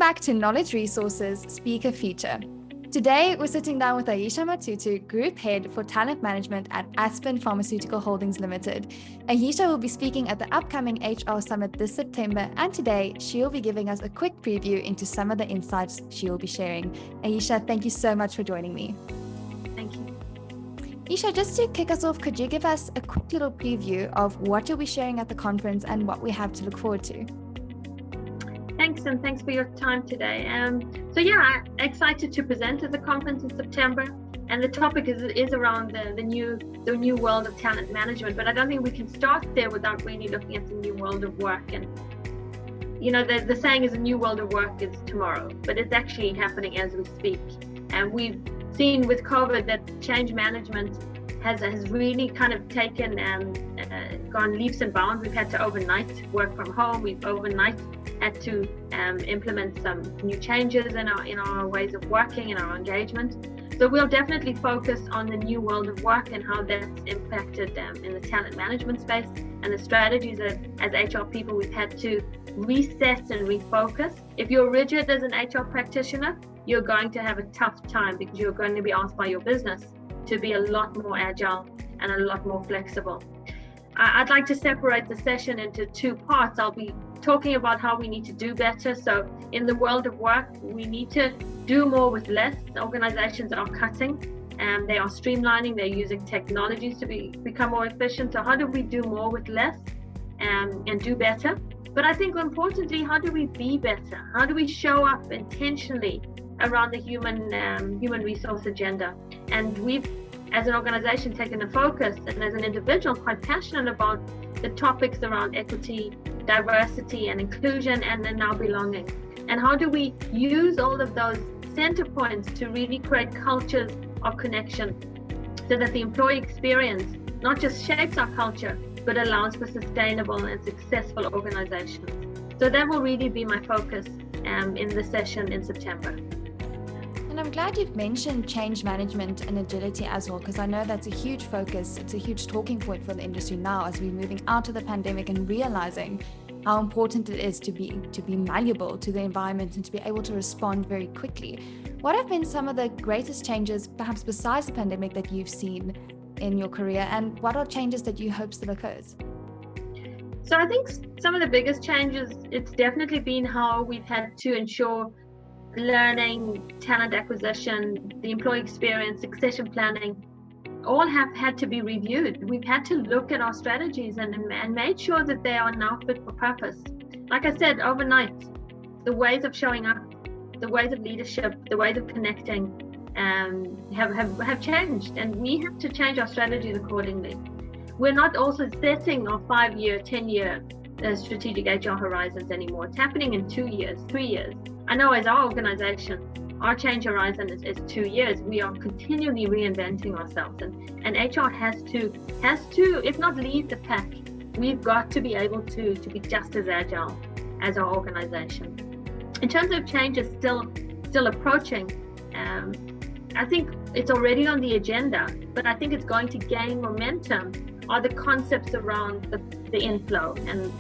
back to Knowledge Resources Speaker Feature. Today, we're sitting down with Ayesha Mathuthu, Group Head for Talent Management at Aspen Pharmaceutical Holdings Limited. Ayesha will be speaking at the upcoming HR Summit this September, and today she'll be giving us a quick preview into some of the insights she will be sharing. Ayesha, thank you so much for joining me. Thank you. Ayesha, just to kick us off, could you give us a quick little preview of what you'll be sharing at the conference and what we have to look forward to? Thanks, and thanks for your time today. I'm excited to present at the conference in September, and the topic is around the new world of talent management. But I don't think we can start there without really looking at the new world of work. And the saying is a new world of work is tomorrow, but it's actually happening as we speak. And we've seen with COVID that change management has really kind of taken gone leaps and bounds. We've had to overnight work from home. We've overnight had to implement some new changes in our ways of working and our engagement. So we'll definitely focus on the new world of work and how that's impacted in the talent management space, and the strategies that as HR people we've had to reset and refocus. If you're rigid as an HR practitioner, you're going to have a tough time because you're going to be asked by your business to be a lot more agile and a lot more flexible. I'd like to separate the session into two parts. I'll be talking about how we need to do better. So in the world of work, we need to do more with less. Organizations are cutting and they are streamlining. They're using technologies to become more efficient. So how do we do more with less and do better? But I think importantly, how do we be better? How do we show up intentionally around the human resource agenda? And we've, as an organization, taken a focus, and as an individual, quite passionate about the topics around equity, diversity and inclusion, and then now belonging. And how do we use all of those center points to really create cultures of connection so that the employee experience not just shapes our culture, but allows for sustainable and successful organizations. So that will really be my focus in the session in September. And I'm glad you've mentioned change management and agility as well, because I know that's a huge focus. It's a huge talking point for the industry now as we're moving out of the pandemic and realizing how important it is to be malleable to the environment and to be able to respond very quickly. What have been some of the greatest changes, perhaps besides the pandemic, that you've seen in your career, and what are changes that you hope still occurs? So I think some of the biggest changes, it's definitely been how we've had to ensure learning, talent acquisition, the employee experience, succession planning, all have had to be reviewed. We've had to look at our strategies and made sure that they are now fit for purpose. Like I said, overnight, the ways of showing up, the ways of leadership, the ways of connecting have changed, and we have to change our strategies accordingly. We're not also setting our 5-year, 10-year strategic HR horizons anymore. It's happening in 2 years, 3 years. I know as our organization, our change horizon is 2 years. We are continually reinventing ourselves, and HR has to, if not lead the pack, we've got to be able to be just as agile as our organization. In terms of changes still approaching, I think it's already on the agenda, but I think it's going to gain momentum are the concepts around the inflow. And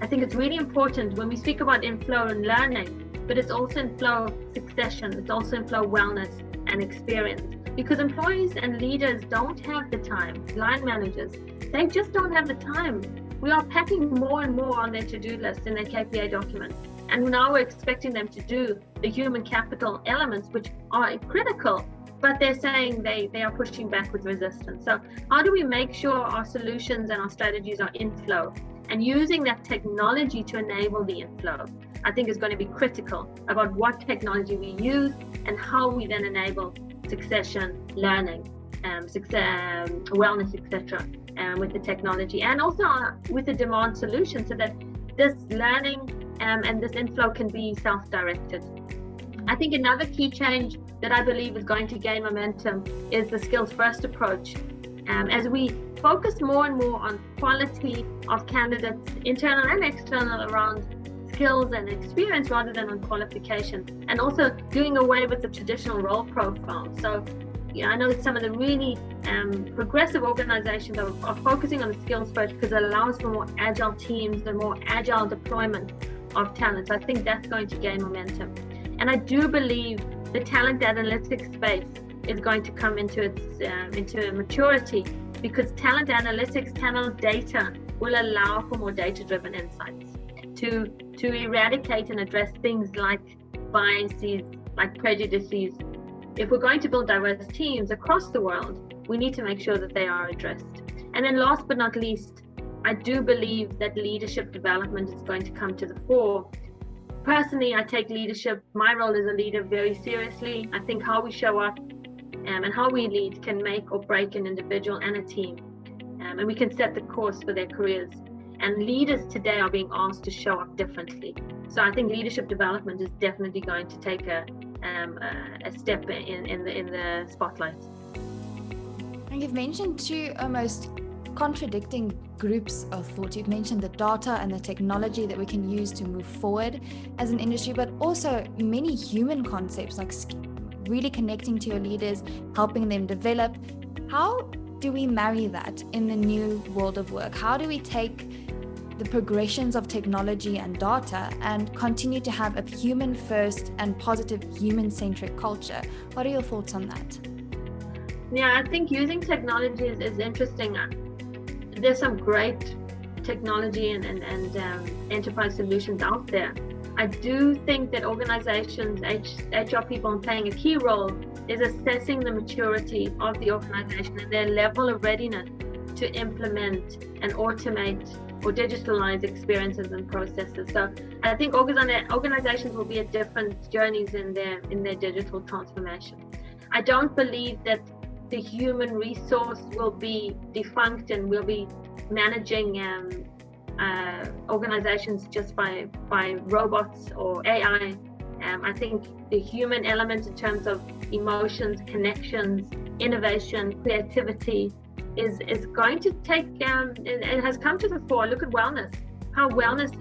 I think it's really important when we speak about inflow and learning, but it's also inflow succession, it's also inflow wellness and experience, because employees and leaders don't have the time, line managers, they just don't have the time. We are packing more and more on their to-do list in their KPI documents. And now we're expecting them to do the human capital elements, which are critical, but they're saying they are pushing back with resistance. So how do we make sure our solutions and our strategies are inflow? And using that technology to enable the inflow, I think is going to be critical about what technology we use and how we then enable succession, learning, wellness, etc. With the technology, and also with the demand solution, so that this learning and this inflow can be self-directed. I think another key change that I believe is going to gain momentum is the skills-first approach. As we focus more and more on quality of candidates, internal and external, around skills and experience rather than on qualification, and also doing away with the traditional role profile. So I know some of the really progressive organizations are focusing on the skills first because it allows for more agile teams and more agile deployment of talent. So I think that's going to gain momentum. And I do believe the talent analytics space is going to come into maturity, because talent analytics, talent data will allow for more data-driven insights to eradicate and address things like biases, like prejudices. If we're going to build diverse teams across the world, we need to make sure that they are addressed. And then last but not least, I do believe that leadership development is going to come to the fore. Personally, I take leadership, my role as a leader, very seriously. I think how we show up and how we lead can make or break an individual and a team. And we can set the course for their careers. And leaders today are being asked to show up differently. So I think leadership development is definitely going to take a step in the spotlight. And you've mentioned two almost contradicting groups of thought. You've mentioned the data and the technology that we can use to move forward as an industry, but also many human concepts like really connecting to your leaders, helping them develop. How do we marry that in the new world of work? How do we take the progressions of technology and data and continue to have a human first and positive human centric culture? What are your thoughts on that? Yeah, I think using technology is interesting. There's some great technology and enterprise solutions out there. I do think that organizations, HR people playing a key role is assessing the maturity of the organization and their level of readiness to implement and automate or digitalize experiences and processes. So I think organizations will be at different journeys in their digital transformation. I don't believe that the human resource will be defunct and we'll be managing organizations just by robots or AI. I think the human element in terms of emotions, connections, innovation, creativity is going to take, it has come to the fore. Look at wellness, how wellness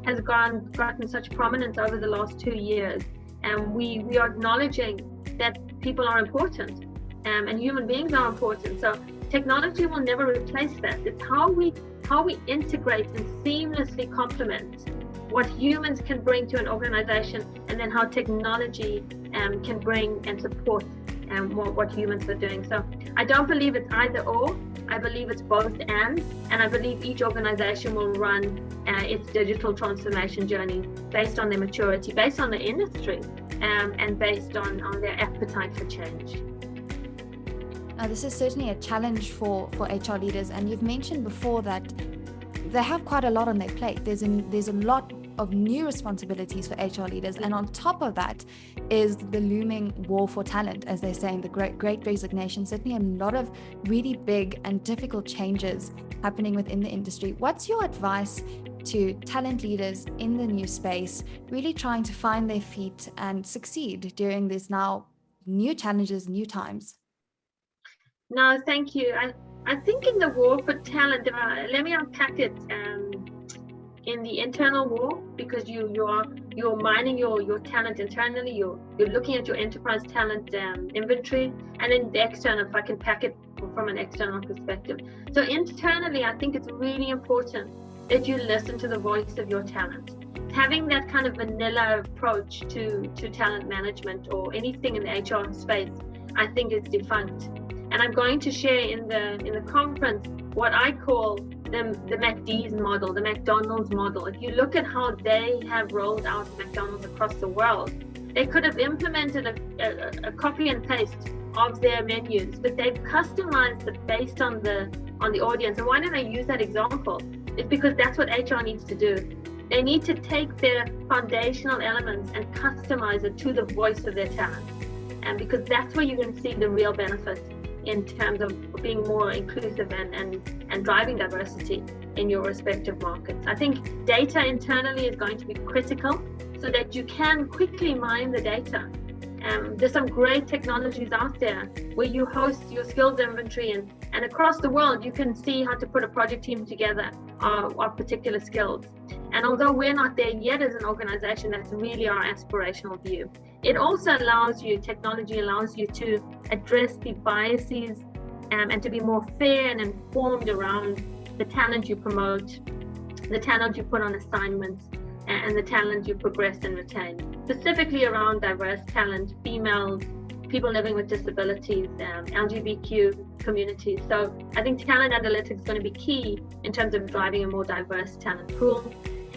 has gotten such prominence over the last 2 years. And we are acknowledging that people are important and human beings are important. So technology will never replace that. It's how we integrate and seamlessly complement what humans can bring to an organization, and then how technology can bring and support what humans are doing. So I don't believe it's either or. I believe it's both and I believe each organization will run its digital transformation journey based on their maturity, based on the industry, and based on their appetite for change. This is certainly a challenge for HR leaders, and you've mentioned before that they have quite a lot on their plate. There's a lot of new responsibilities for HR leaders, and on top of that is the looming war for talent, as they say in the great resignation. Certainly a lot of really big and difficult changes happening within the industry. What's your advice to talent leaders in the new space, really trying to find their feet and succeed during these now new challenges, new times? No, thank you. I think in the war for talent, let me unpack it in the internal war, because you're mining your talent internally. You're looking at your enterprise talent inventory, and then the external, if I can pack it from an external perspective. So internally, I think it's really important that you listen to the voice of your talent. Having that kind of vanilla approach to talent management or anything in the HR space, I think is defunct. And I'm going to share in the conference what I call the McD's model, the McDonald's model. If you look at how they have rolled out McDonald's across the world, they could have implemented a copy and paste of their menus, but they've customized it based on the audience. And why did I use that example? It's because that's what HR needs to do. They need to take their foundational elements and customize it to the voice of their talent. And because that's where you're going to see the real benefit in terms of being more inclusive and driving diversity in your respective markets. I think data internally is going to be critical so that you can quickly mine the data. There's some great technologies out there where you host your skills inventory, and across the world you can see how to put a project team together of particular skills. And although we're not there yet as an organization, that's really our aspirational view. It also technology allows you to address the biases and to be more fair and informed around the talent you promote, the talent you put on assignments, and the talent you progress and retain, specifically around diverse talent, females, people living with disabilities, LGBTQ communities. So I think talent analytics is going to be key in terms of driving a more diverse talent pool.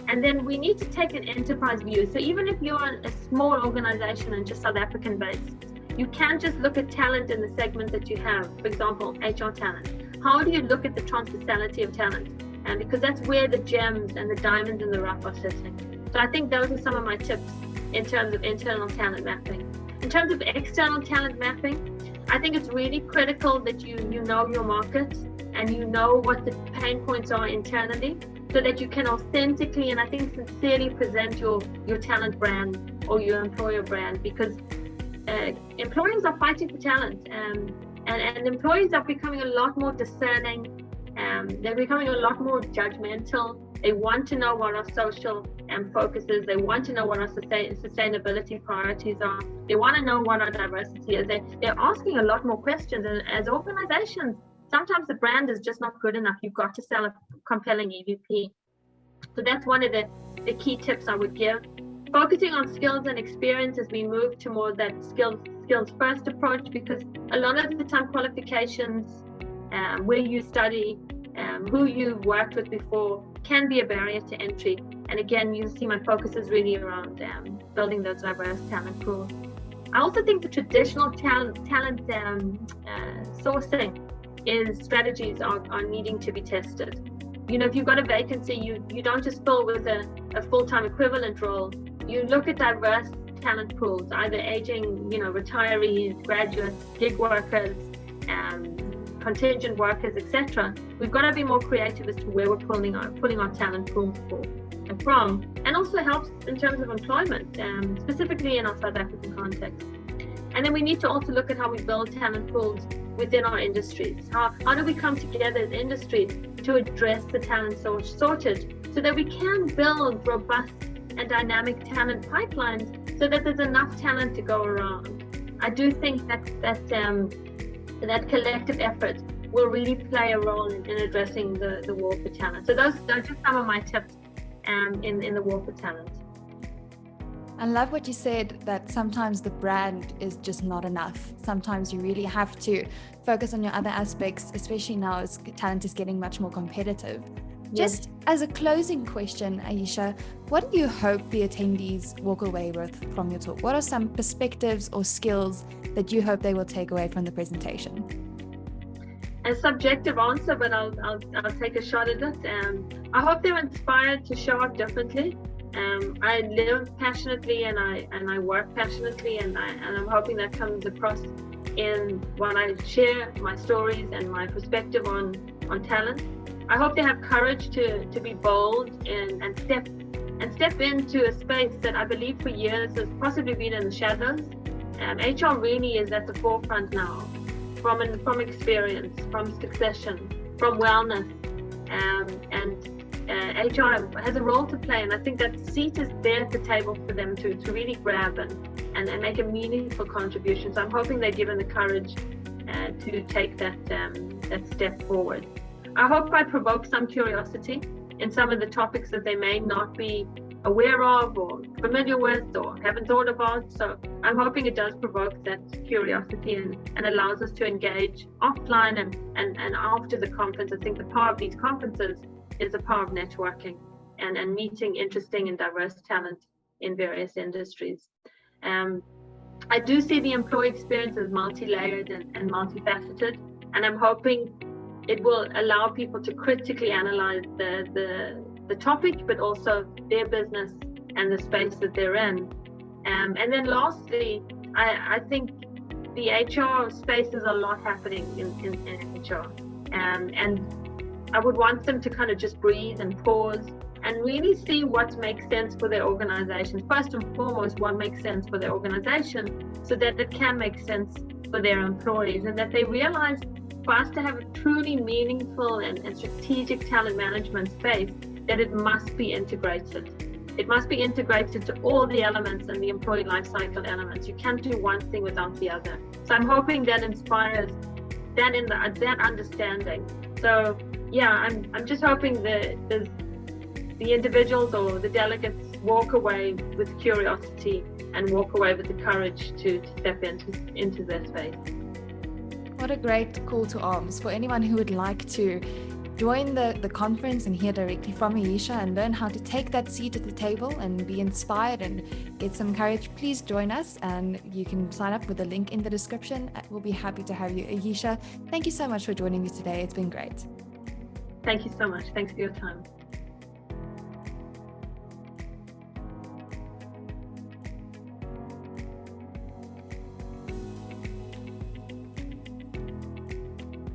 And then we need to take an enterprise view. So even if you're a small organization and just South African based, you can't just look at talent in the segment that you have. For example, HR talent. How do you look at the transversality of talent? And because that's where the gems and the diamonds in the rough are sitting. So I think those are some of my tips in terms of internal talent mapping. In terms of external talent mapping, I think it's really critical that you know your market and you know what the pain points are internally, so that you can authentically and I think sincerely present your talent brand or your employer brand, because employers are fighting for talent, and employees are becoming a lot more discerning. They're becoming a lot more judgmental. They want to know what our social focus is. They want to know what our sustainability priorities are. They want to know what our diversity is. They're asking a lot more questions. And as organizations, sometimes the brand is just not good enough. You've got to sell a compelling EVP. So that's one of the key tips I would give. Focusing on skills and experience as we move to more that skills first approach, because a lot of the time qualifications, where you study, who you've worked with before can be a barrier to entry. And again, you see my focus is really around building those diverse talent pools. I also think the traditional talent sourcing strategies are needing to be tested. If you've got a vacancy, you don't just fill with a full-time equivalent role. You look at diverse talent pools, either aging, retirees, graduates, gig workers, contingent workers, etc. We've got to be more creative as to where we're pulling our talent pools from, and also helps in terms of employment, specifically in our South African context. And then we need to also look at how we build talent pools within our industries. How do we come together as industries to address the talent shortage, so that we can build robust and dynamic talent pipelines, so that there's enough talent to go around. I do think that collective effort will really play a role in addressing the war for talent. So those are just some of my tips in the war for talent. I love what you said, that sometimes the brand is just not enough. Sometimes you really have to focus on your other aspects, especially now as talent is getting much more competitive. Yes. Just as a closing question, Ayesha, what do you hope the attendees walk away with from your talk? What are some perspectives or skills that you hope they will take away from the presentation? A subjective answer, but I'll take a shot at it. I hope they're inspired to show up differently. I live passionately and I work passionately, and I'm hoping that comes across in when I share my stories and my perspective on talent. I hope they have courage to be bold and step into a space that I believe for years has possibly been in the shadows. HR really is at the forefront now, from experience, from succession, from wellness, and HR has a role to play, and I think that seat is there at the table for them to really grab and make a meaningful contribution. So I'm hoping they're given the courage to take that step forward. I hope I provoke some curiosity in some of the topics that they may not be aware of or familiar with or haven't thought about. So I'm hoping it does provoke that curiosity and allows us to engage offline and after the conference. I think the power of these conferences is the power of networking and meeting interesting and diverse talent in various industries. I do see the employee experience as multi-layered and multifaceted, and I'm hoping it will allow people to critically analyze the topic, but also their business and the space that they're in. And then lastly, I think the HR space is a lot happening in HR. And I would want them to kind of just breathe and pause and really see what makes sense for their organizations. First and foremost, what makes sense for their organization, so that it can make sense for their employees, and that they realize for us to have a truly meaningful and strategic talent management space, that it must be integrated. It must be integrated to all the elements and the employee lifecycle elements. You can't do one thing without the other. So I'm hoping that inspires that understanding. So yeah, I'm just hoping that the individuals or the delegates walk away with curiosity and walk away with the courage to step into their space. What a great call to arms for anyone who would like to join the conference and hear directly from Ayesha and learn how to take that seat at the table and be inspired and get some courage. Please join us, and you can sign up with the link in the description. We'll be happy to have you. Ayesha, thank you so much for joining me today. It's been great. Thank you so much. Thanks for your time.